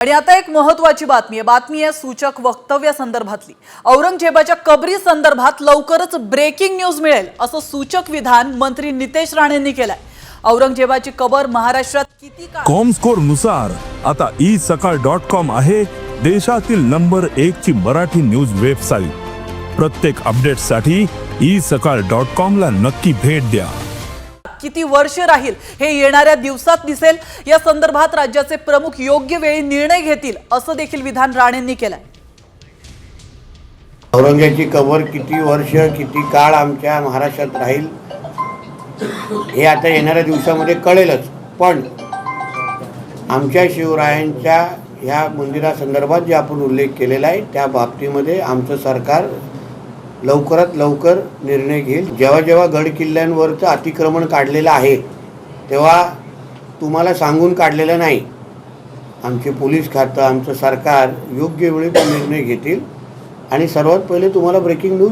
आणि आता एक महत्त्वाची बातमी आहे सूचक वक्तव्य संदर्भातली। औरंगजेबाच्या कबरी संदर्भात लवकरच ब्रेकिंग न्यूज मिळेल असं सूचक विधान मंत्री नितेश राणेंनी केलंय। औरंगजेबाची कबर महाराष्ट्रात किती काळ कॉमस्कोर नुसार आता isakal.com आहे देशातील नंबर 1 ची मराठी न्यूज वेबसाईट। प्रत्येक अपडेटसाठी isakal.com ला नक्की भेट द्या। किती वर्ष राहील हे येणाऱ्या दिवसात दिसेल। या संदर्भात राज्याचे प्रमुख योग्य वेळी निर्णय घेतील असं देखील विधान राणेंनी केलंय। औरंगजेबाची कबर किती वर्ष किती काळ आमच्या महाराष्ट्रात राहील हे आता येणाऱ्या दिवसामध्ये कळेलच। पण आमच्या शिवरायांच्या ह्या मंदिरासंदर्भात जे आपण उल्लेख केलेला आहे त्या बाबतीमध्ये आमचं सरकार लवकरात लवकर निर्णय घेईल। जेव्हा जेव्हा गड किल्ल्यांवरचं अतिक्रमण काढलेलं आहे तेव्हा तुम्हाला सांगून काढलेलं नाही। आमचे पोलीस खातं आमचं सरकार योग्य वेळी निर्णय घेतील आणि सर्वात पहिले तुम्हाला ब्रेकिंग न्यूज